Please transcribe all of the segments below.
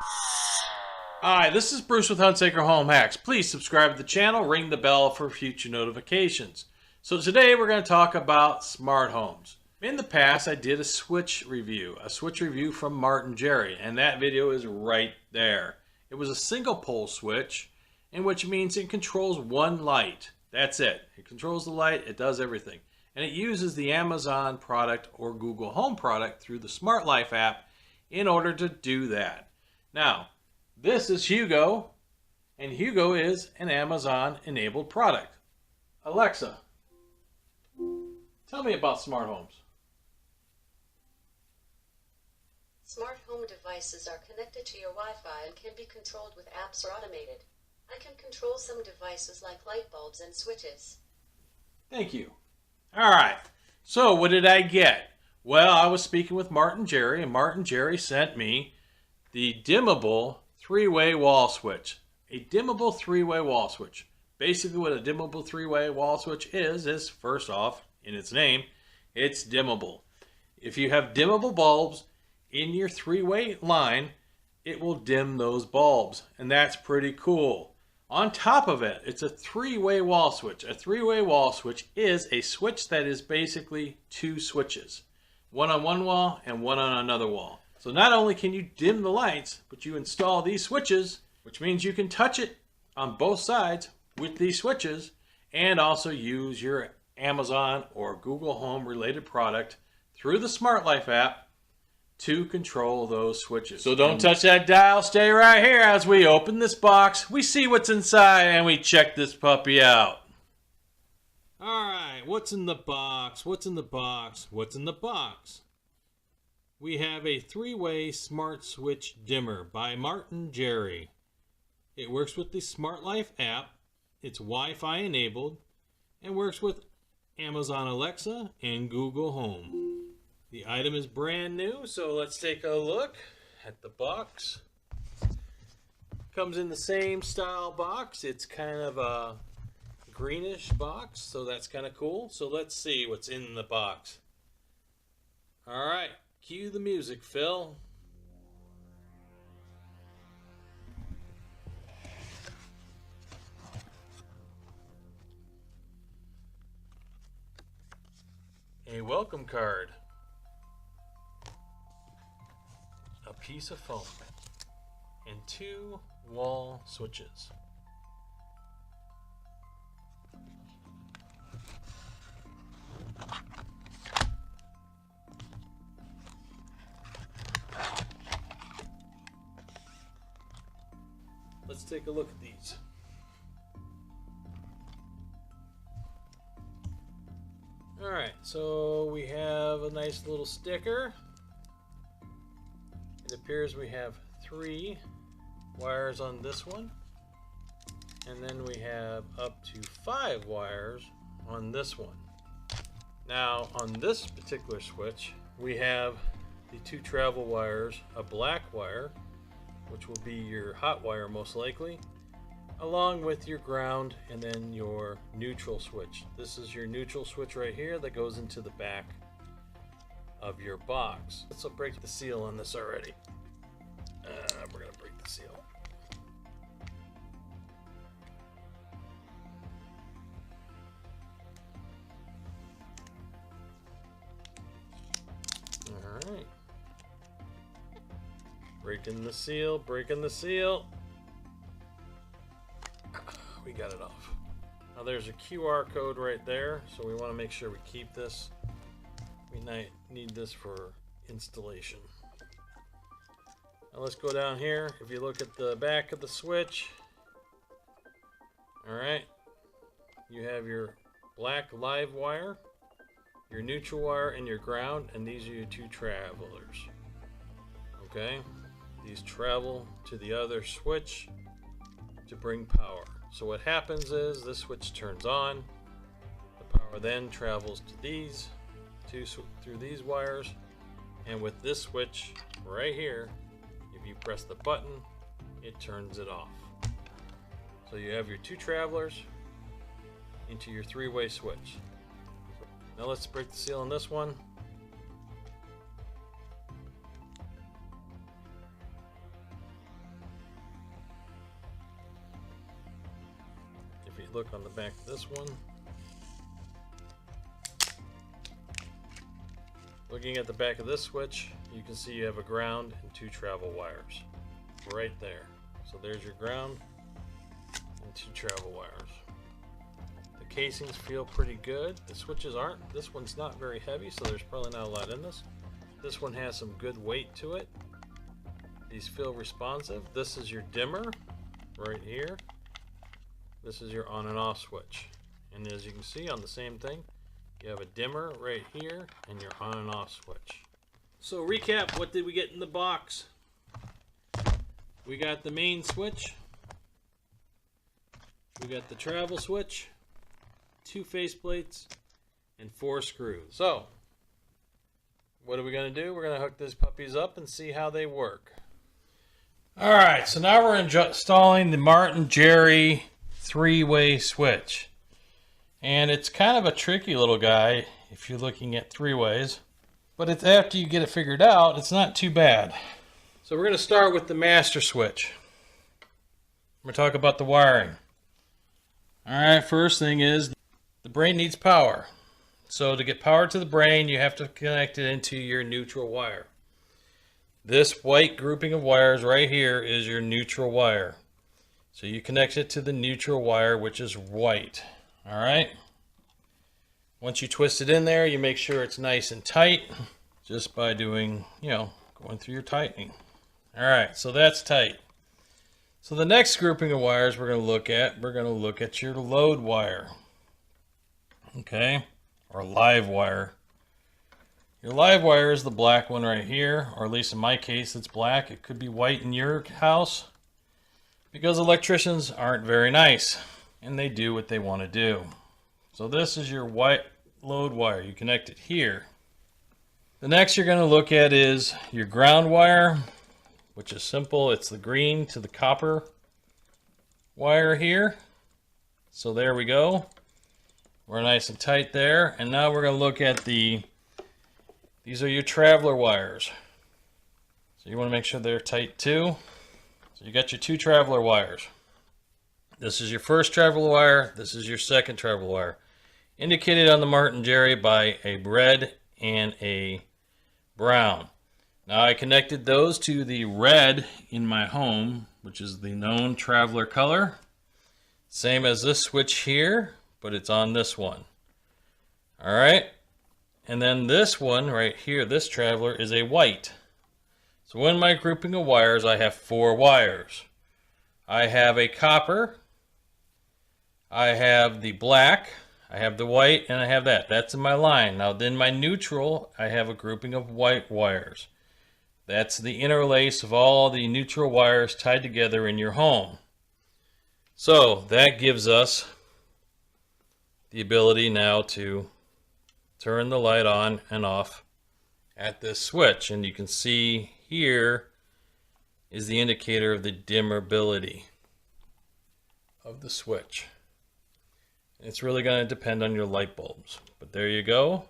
Hi, this is Bruce with Hunsaker Home Hacks. Please subscribe to the channel, ring the bell for future notifications. So today we're going to talk about smart homes. In the past I did a switch review from Martin Jerry, and that video is right there. It was a single pole switch, which means it controls one light. That's it. It controls the light, it does everything. And it uses the Amazon product or Google Home product through the SmartLife app in order to do that. Now, this is Hugo, and Hugo is an Amazon-enabled product. Alexa, tell me about smart homes. Smart home devices are connected to your Wi-Fi and can be controlled with apps or automated. I can control some devices like light bulbs and switches. Thank you. All right, so what did I get? Well, I was speaking with Martin Jerry, and Martin Jerry sent me the dimmable three-way wall switch. A dimmable three-way wall switch. Basically what a dimmable three-way wall switch is first off, in its name, it's dimmable. If you have dimmable bulbs in your three-way line, it will dim those bulbs, and that's pretty cool. On top of it, it's a three-way wall switch. A three-way wall switch is a switch that is basically two switches. One on one wall and one on another wall. So not only can you dim the lights, but you install these switches, which means you can touch it on both sides with these switches, and also use your Amazon or Google Home related product through the SmartLife app to control those switches. So don't touch that dial, stay right here as we open this box, we see what's inside, and we check this puppy out. Alright, what's in the box? What's in the box? What's in the box? We have a three-way smart switch dimmer by Martin Jerry. It works with the SmartLife app, it's Wi-Fi enabled, and works with Amazon Alexa and Google Home. The item is brand new, so let's take a look at the box. Comes in the same style box. It's kind of a greenish box, so that's kind of cool. So let's see what's in the box. Alright. Cue the music, Phil. A welcome card. A piece of foam. And two wall switches. Let's take a look at these. Alright, so we have a nice little sticker. It appears we have 3 wires on this one. And then we have up to 5 wires on this one. Now, on this particular switch, we have the 2 travel wires, a black wire, which will be your hot wire most likely, along with your ground and then your neutral switch. This is your neutral switch right here that goes into the back of your box. Let's break the seal on this already. We're gonna break the seal. All right. Breaking the seal, breaking the seal. We got it off. Now there's a QR code right there, so we want to make sure we keep this. We might need this for installation. Now let's go down here. If you look at the back of the switch, alright, you have your black live wire, your neutral wire, and your ground, and these are your 2 travelers. Okay? These travel to the other switch to bring power. So what happens is this switch turns on, the power then travels to these through these wires, and with this switch right here, if you press the button, it turns it off. So you have your 2 travelers into your 3-way switch. Now let's break the seal on this one. you look on the back of this one, looking at the back of this switch, you can see you have a ground and 2 travel wires right there. So there's your ground and 2 travel wires. The casings feel pretty good. The switches aren't. This one's not very heavy, so there's probably not a lot in this. This one has some good weight to it. These feel responsive. This is your dimmer right here. This is your on and off switch. And as you can see on the same thing, you have a dimmer right here and your on and off switch. So recap, what did we get in the box? We got the main switch. We got the travel switch, 2 faceplates, and 4 screws. So, what are we going to do? We're going to hook these puppies up and see how they work. Alright, so now we're installing the Martin Jerry 3-way switch. And it's kind of a tricky little guy if you're looking at 3 ways. But it's after you get it figured out, it's not too bad. So we're going to start with the master switch. We're going to talk about the wiring. Alright, first thing is the brain needs power. So to get power to the brain, you have to connect it into your neutral wire. This white grouping of wires right here is your neutral wire. So you connect it to the neutral wire, which is white. Alright? Once you twist it in there, you make sure it's nice and tight just by doing, going through your tightening. Alright, so that's tight. So the next grouping of wires we're going to look at your load wire. Okay? Or live wire. Your live wire is the black one right here, or at least in my case it's black. It could be white in your house because electricians aren't very nice and they do what they want to do. So this is your white load wire. You connect it here. The next you're going to look at is your ground wire, which is simple. It's the green to the copper wire here. So there we go. We're nice and tight there. And now we're going to look at these are your traveler wires. So you want to make sure they're tight too. So you got your 2 traveler wires. This is your first traveler wire. This is your second traveler wire. Indicated on the Martin Jerry by a red and a brown. Now I connected those to the red in my home, which is the known traveler color. Same as this switch here, but it's on this one. Alright. And then this one right here, this traveler, is a white. So in my grouping of wires, I have 4 wires. I have a copper, I have the black, I have the white, and I have that. That's in my line. Now then my neutral, I have a grouping of white wires. That's the interlace of all the neutral wires tied together in your home. So that gives us the ability now to turn the light on and off at this switch. And you can see here is the indicator of the dimmability of the switch. It's really going to depend on your light bulbs. But there you go.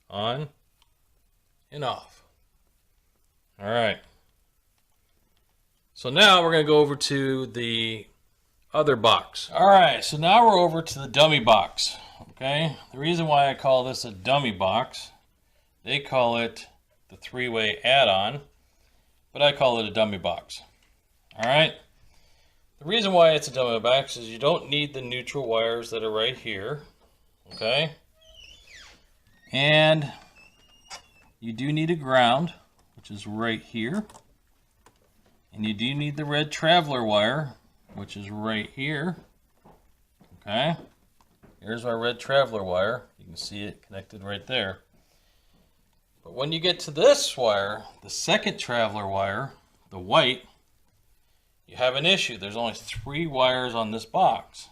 On and off. Alright. So now we're going to go over to the other box. Alright, so now we're over to the dummy box. Okay? The reason why I call this a dummy box, they call it the 3-way add-on, but I call it a dummy box. Alright? The reason why it's a dummy box is you don't need the neutral wires that are right here. Okay? And you do need a ground, which is right here. And you do need the red traveler wire, which is right here. Okay? Here's my red traveler wire. You can see it connected right there. But when you get to this wire, the second traveler wire, the white, you have an issue. There's only 3 wires on this box.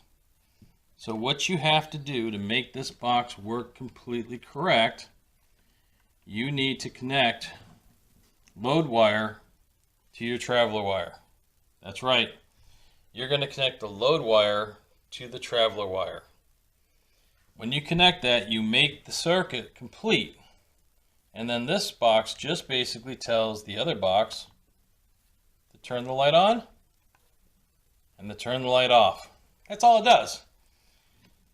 So what you have to do to make this box work completely correct, you need to connect load wire to your traveler wire. That's right. You're going to connect the load wire to the traveler wire. When you connect that, you make the circuit complete. And then this box just basically tells the other box to turn the light on and to turn the light off. That's all it does.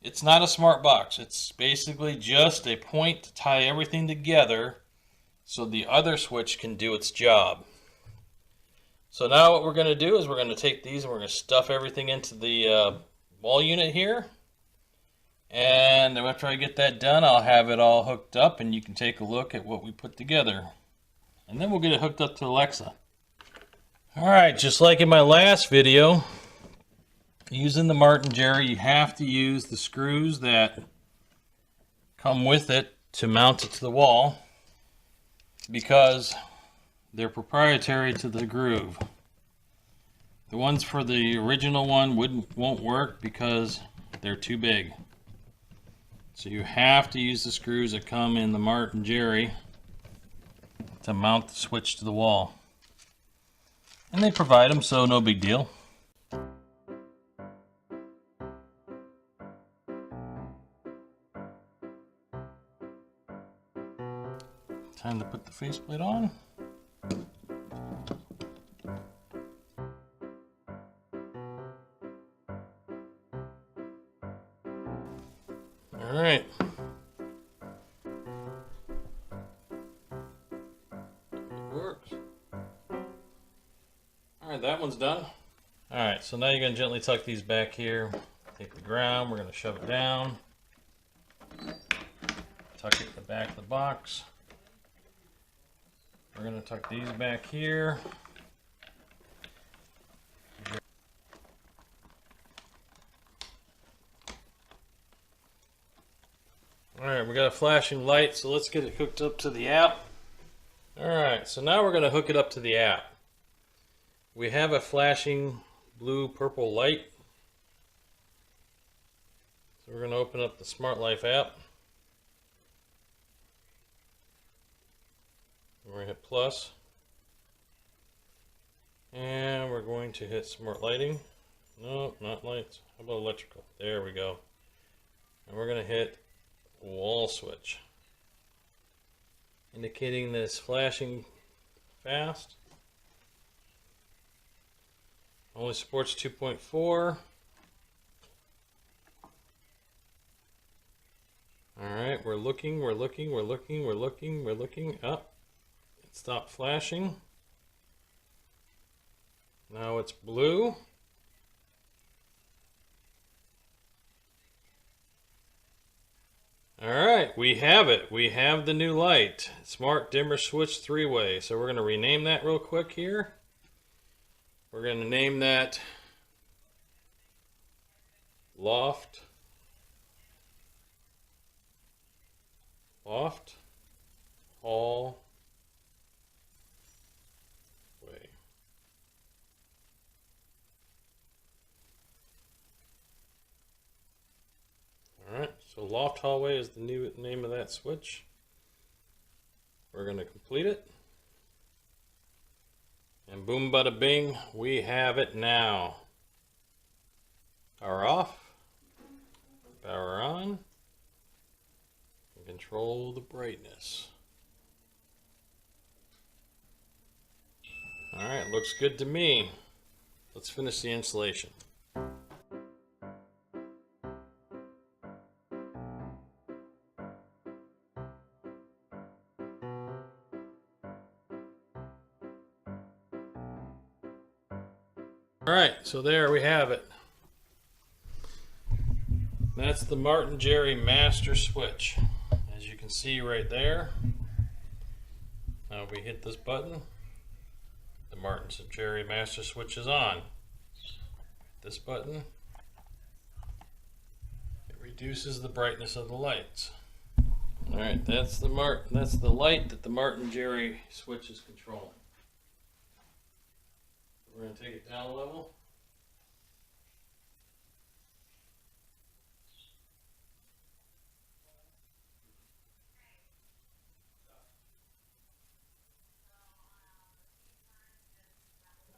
It's not a smart box. It's basically just a point to tie everything together so the other switch can do its job. So now what we're going to do is we're going to take these and we're going to stuff everything into the wall unit here. And after I get that done, I'll have it all hooked up and you can take a look at what we put together. And then we'll get it hooked up to Alexa. Alright, just like in my last video, using the Martin Jerry, you have to use the screws that come with it to mount it to the wall because they're proprietary to the groove. The ones for the original one won't work because they're too big. So you have to use the screws that come in the Martin Jerry to mount the switch to the wall. And they provide them, so no big deal. Time to put the faceplate on. All right. It works. All right, that one's done. All right, so now you're going to gently tuck these back here. Take the ground, we're going to shove it down. Tuck it in the back of the box. We're going to tuck these back here. Alright, we got a flashing light, so let's get it hooked up to the app. Alright, so now we're going to hook it up to the app. We have a flashing blue-purple light. So we're going to open up the SmartLife app. We're going to hit plus. And we're going to hit smart lighting. No, not lights. How about electrical? There we go. And we're going to hit wall switch. Indicating that it's flashing fast. Only supports 2.4. Alright, we're looking. Up. It stopped flashing. Now it's blue. Alright, we have it. We have the new light. Smart dimmer switch 3-way. So we're going to rename that real quick here. We're going to name that Loft Hall Way. Alright, so Loft Hallway is the new name of that switch. We're going to complete it. And boom bada bing, we have it now. Power off, power on, and control the brightness. Alright, looks good to me. Let's finish the installation. Alright, so there we have it. That's the Martin Jerry master switch. As you can see right there. Now we hit this button. The Martin Jerry master switch is on. This button. It reduces the brightness of the lights. Alright, that's the light that the Martin Jerry switch is controlling. We're going to take it down a level.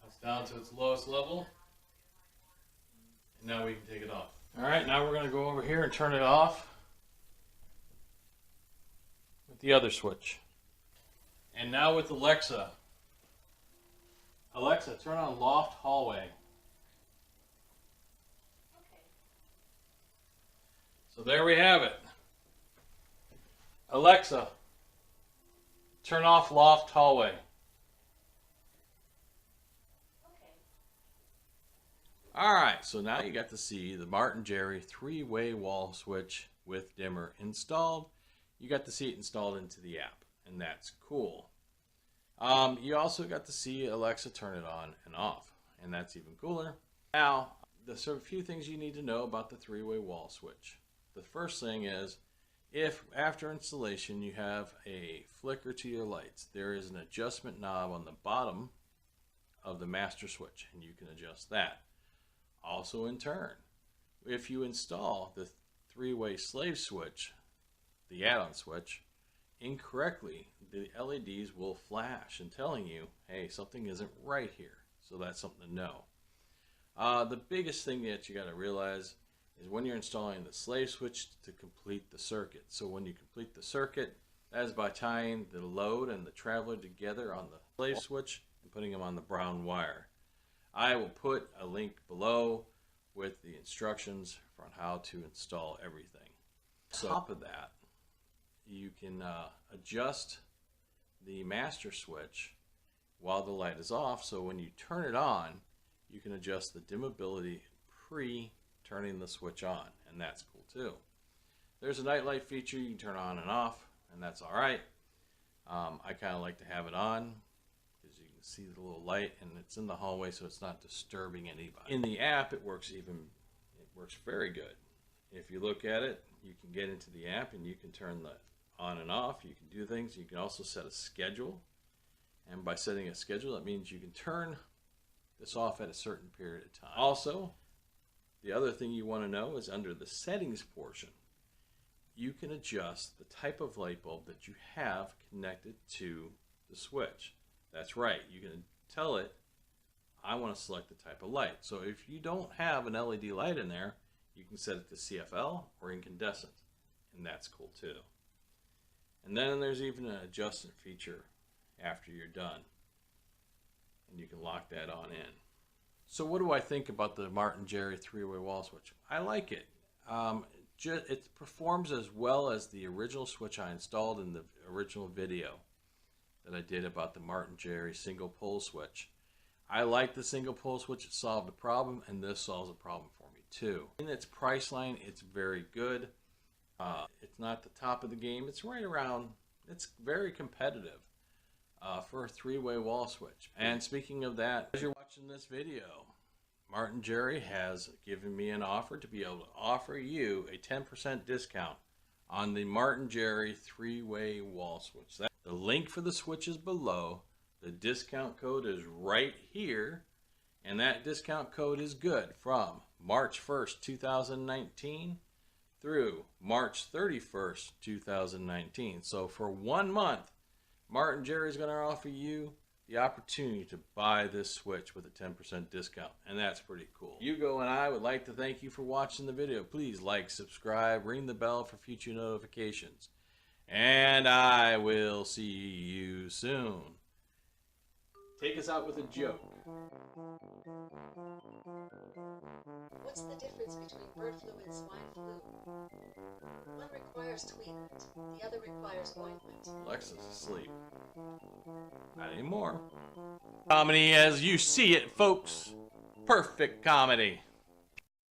It's down to its lowest level. And now we can take it off. Alright, now we're going to go over here and turn it off with the other switch. And now with Alexa. Alexa, turn on Loft Hallway. So there we have it. Alexa, turn off loft hallway. Alright, so now you got to see the Martin Jerry 3-way wall switch with dimmer installed. You got to see it installed into the app, and that's cool. You also got to see Alexa turn it on and off, and that's even cooler. Now, there's a few things you need to know about the 3-way wall switch. The first thing is, if after installation you have a flicker to your lights, there is an adjustment knob on the bottom of the master switch, and you can adjust that. Also in turn, if you install the 3-way slave switch, the add-on switch, incorrectly, the LEDs will flash and telling you, hey, something isn't right here. So that's something to know. The biggest thing that you got to realize is when you're installing the slave switch to complete the circuit. So when you complete the circuit, that is by tying the load and the traveler together on the slave switch and putting them on the brown wire. I will put a link below with the instructions on how to install everything. So on top of that, you can adjust the master switch while the light is off, so when you turn it on, you can adjust the dimmability pre-turning the switch on, and that's cool too. There's a nightlight feature you can turn on and off, and that's alright. I kind of like to have it on, see the little light, and it's in the hallway, so it's not disturbing anybody. In the app, it works very good. If you look at it, you can get into the app and you can turn the on and off. You can do things. You can also set a schedule, and by setting a schedule, that means you can turn this off at a certain period of time. Also, the other thing you want to know is under the settings portion, you can adjust the type of light bulb that you have connected to the switch. That's right, you can tell it, I want to select the type of light. So if you don't have an LED light in there, you can set it to CFL or incandescent, and that's cool too. And then there's even an adjustment feature after you're done, and you can lock that on in. So what do I think about the Martin Jerry 3-way wall switch? I like it. It performs as well as the original switch I installed in the original video that I did about the Martin Jerry single pole switch. I like the single pole switch. It solved a problem, and this solves a problem for me too. In its price line, it's very good. It's not the top of the game. It's right around, it's very competitive for a 3-way wall switch. And speaking of that, as you're watching this video, Martin Jerry has given me an offer to be able to offer you a 10% discount on the Martin Jerry 3-way wall switch. The link for the switch is below. The discount code is right here, and that discount code is good from March 1st, 2019 through March 31st, 2019. So for 1 month, Martin Jerry is going to offer you the opportunity to buy this switch with a 10% discount, and that's pretty cool. Hugo and I would like to thank you for watching the video. Please like, subscribe, ring the bell for future notifications. And I will see you soon. Take us out with a joke. What's the difference between bird flu and swine flu? One requires treatment, the other requires ointment. Alexa's asleep. Not anymore. Comedy as you see it, folks. Perfect comedy.